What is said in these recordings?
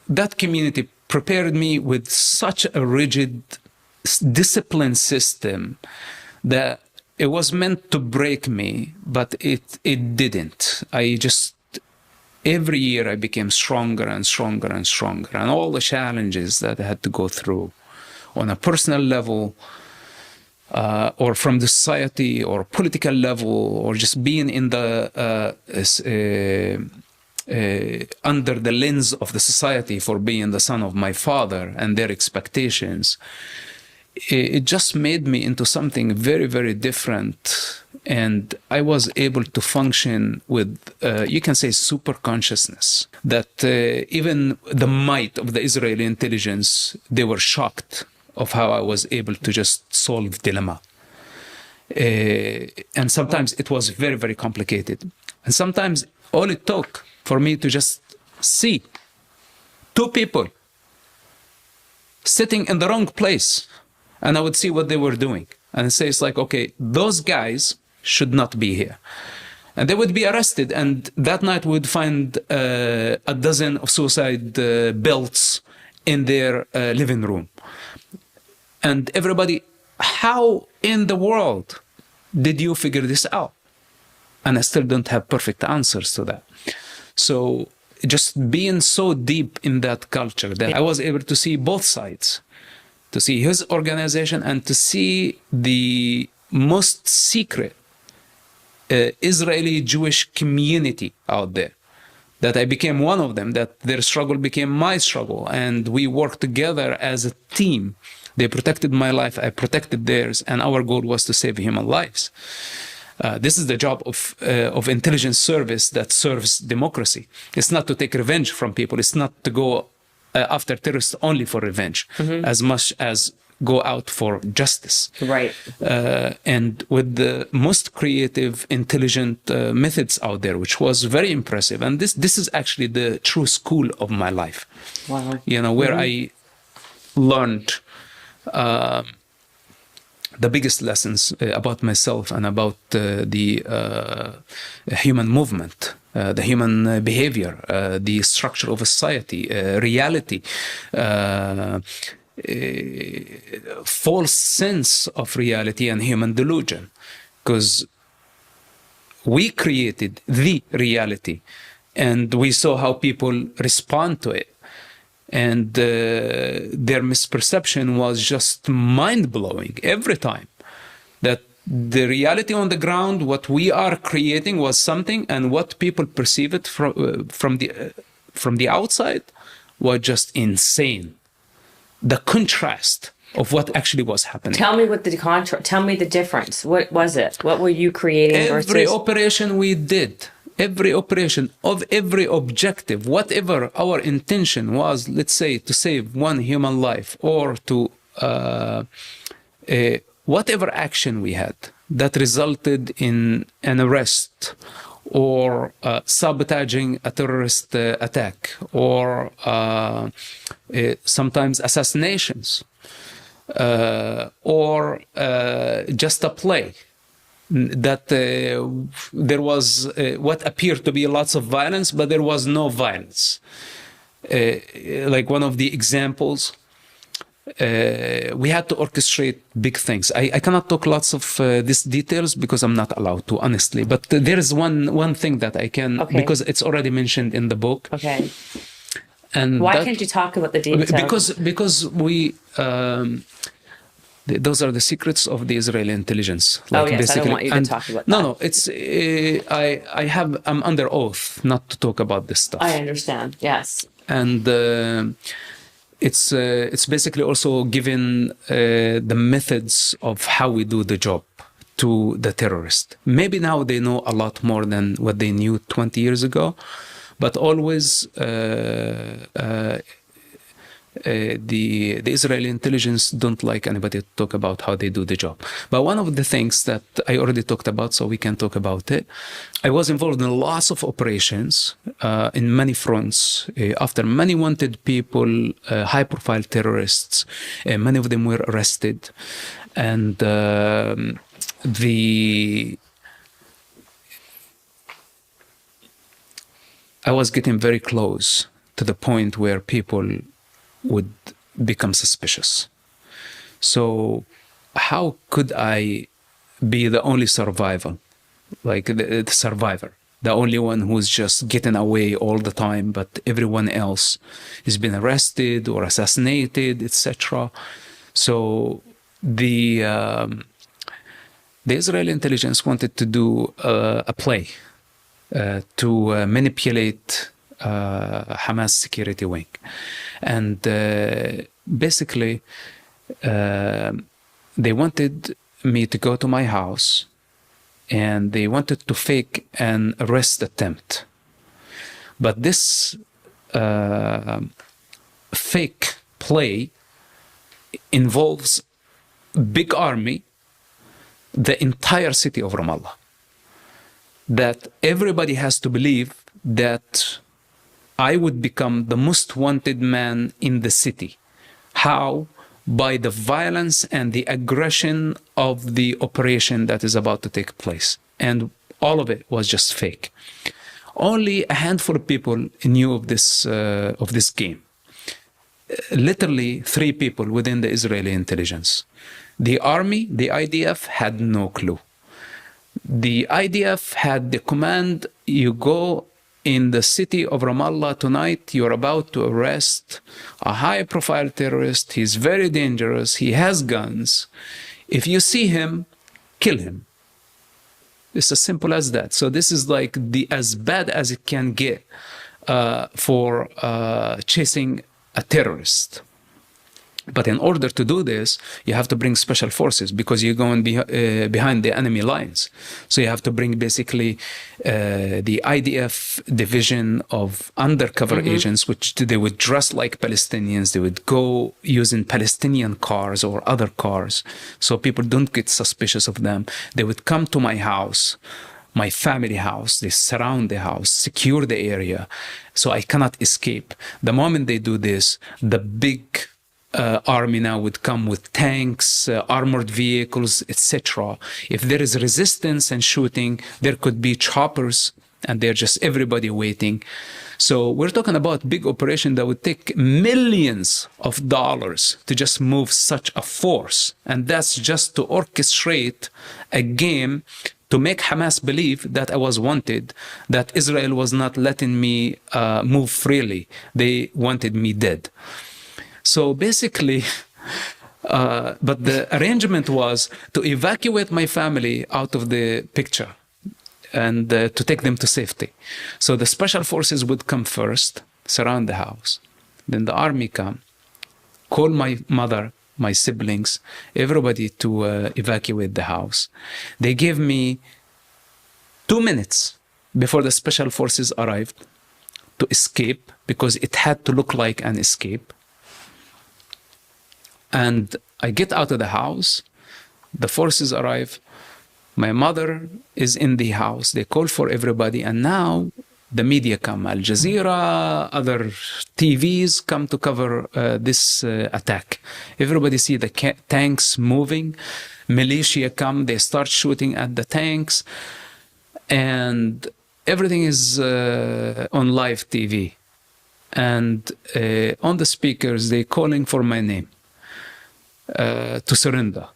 that community prepared me with such a rigid discipline system that it was meant to break me, but it didn't. Every year I became stronger and stronger and stronger, and all the challenges that I had to go through on a personal level, or from the society or political level, or just being in the under the lens of the society for being the son of my father and their expectations, it just made me into something very, very different. And I was able to function with, you can say, super consciousness, that even the might of the Israeli intelligence, they were shocked of how I was able to just solve dilemma. And sometimes it was very, very complicated. And sometimes all it took for me to just see two people sitting in the wrong place, and I would see what they were doing. And say, it's like, okay, those guys should not be here. And they would be arrested. And that night we would find a dozen of suicide belts in their living room. And everybody, how in the world did you figure this out? And I still don't have perfect answers to that. So just being so deep in that culture that I was able to see both sides, to see his organization and to see the most secret Israeli Jewish community out there. That I became one of them, that their struggle became my struggle, and we worked together as a team. They protected my life, I protected theirs, and our goal was to save human lives. This is the job of intelligence service that serves democracy. It's not to take revenge from people. It's not to go after terrorists only for revenge, as much as go out for justice. Right. And with the most creative, intelligent methods out there, which was very impressive. And this is actually the true school of my life. Wow. You know, where I learned the biggest lessons about myself and about the human movement, the human behavior, the structure of a society, reality, false sense of reality and human delusion. Because we created the reality and we saw how people respond to it. And their misperception was just mind-blowing every time. That the reality on the ground, what we are creating was something, and what people perceive it from the outside was just insane. The contrast of what actually was happening. Tell me what the tell me the difference. What was it? What were you creating versus... Every operation we did, every operation of every objective, whatever our intention was, let's say to save one human life or to whatever action we had that resulted in an arrest or sabotaging a terrorist attack or sometimes assassinations or just a play. That there was what appeared to be lots of violence, but there was no violence. Like one of the examples, we had to orchestrate big things. I cannot talk lots of these details because I'm not allowed to, honestly. But there is one thing that I can, because it's already mentioned in the book. Okay. And why can't you talk about the details? Because we. Those are the secrets of the Israeli intelligence. Like yes, I don't want you to talk about that. No, it's I'm under oath not to talk about this stuff. I understand. Yes. And it's basically also given the methods of how we do the job to the terrorist. Maybe now they know a lot more than what they knew 20 years ago, but always. The Israeli intelligence don't like anybody to talk about how they do the job. But one of the things that I already talked about, so we can talk about it, I was involved in lots of operations in many fronts, after many wanted people, high-profile terrorists, many of them were arrested. And I was getting very close to the point where people would become suspicious. So how could I be the only survivor, like the survivor, the only one who's just getting away all the time, but everyone else has been arrested or assassinated, etc. So the Israeli intelligence wanted to do a play to manipulate Hamas security wing, and basically they wanted me to go to my house, and they wanted to fake an arrest attempt. But this fake play involves big army, the entire city of Ramallah, that everybody has to believe that I would become the most wanted man in the city. How? By the violence and the aggression of the operation that is about to take place. And all of it was just fake. Only a handful of people knew of this game. Literally 3 people within the Israeli intelligence. The army, the IDF, had no clue. The IDF had the command, you go in the city of Ramallah tonight, you're about to arrest a high-profile terrorist. He's very dangerous. He has guns. If you see him, kill him. It's as simple as that. So this is like as bad as it can get for chasing a terrorist. But in order to do this, you have to bring special forces because you're going behind the enemy lines. So you have to bring basically the IDF division of undercover agents, which they would dress like Palestinians. They would go using Palestinian cars or other cars, so people don't get suspicious of them. They would come to my house, my family house. They surround the house, secure the area, so I cannot escape. The moment they do this, the big army now would come with tanks, armored vehicles, etc. If there is resistance and shooting, there could be choppers, and they're just everybody waiting. So we're talking about big operation that would take millions of dollars to just move such a force. And that's just to orchestrate a game to make Hamas believe that I was wanted, that Israel was not letting me move freely. They wanted me dead. So basically, but the arrangement was to evacuate my family out of the picture and to take them to safety. So the special forces would come first, surround the house. Then the army come, call my mother, my siblings, everybody to evacuate the house. They gave me 2 minutes before the special forces arrived to escape, because it had to look like an escape. And I get out of the house, the forces arrive, my mother is in the house, they call for everybody, and now the media come, Al Jazeera, other TVs come to cover this attack. Everybody see the tanks moving, militia come, they start shooting at the tanks, and everything is on live TV. And on the speakers, they calling for my name. To surrender,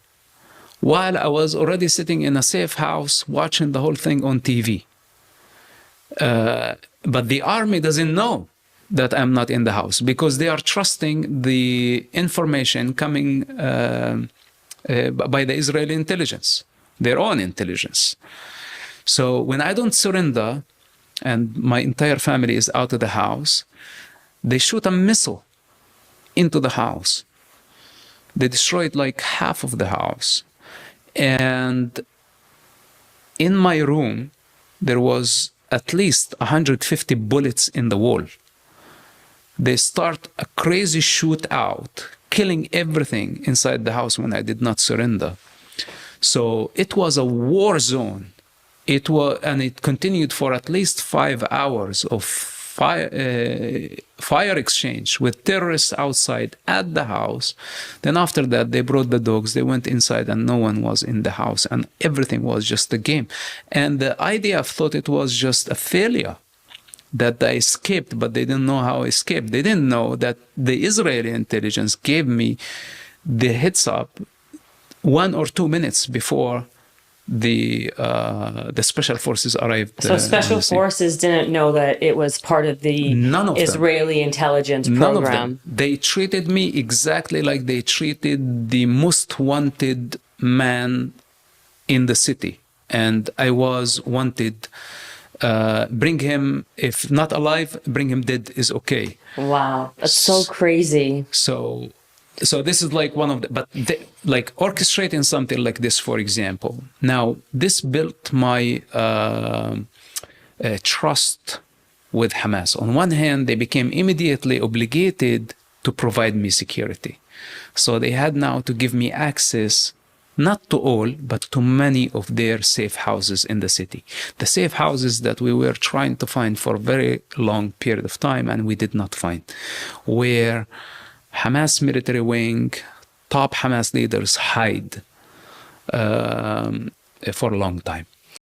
while I was already sitting in a safe house watching the whole thing on TV. But the army doesn't know that I'm not in the house, because they are trusting the information coming by the Israeli intelligence, their own intelligence. So when I don't surrender and my entire family is out of the house, they shoot a missile into the house. They destroyed like half of the house. And in my room, there was at least 150 bullets in the wall. They start a crazy shootout, killing everything inside the house when I did not surrender. So it was a war zone. And it continued for at least 5 hours of fire exchange with terrorists outside at the house. Then after that, they brought the dogs, they went inside, and no one was in the house, and everything was just a game. And the IDF thought it was just a failure. that I escaped, but they didn't know how I escaped. They didn't know that the Israeli intelligence gave me the heads up 1 or 2 minutes before the special forces arrived. So special forces didn't know that it was part of the None of them. Israeli intelligence None of program. them. They treated me exactly like they treated the most wanted man in the city. And I was wanted. Bring him, if not alive, bring him dead is okay. Wow, that's so crazy. So this is like one of the, but like orchestrating something like this, for example. Now, this built my trust with Hamas. On one hand, they became immediately obligated to provide me security. So they had now to give me access, not to all, but to many of their safe houses in the city. The safe houses that we were trying to find for a very long period of time and we did not find, where Hamas military wing, top Hamas leaders hide for a long time.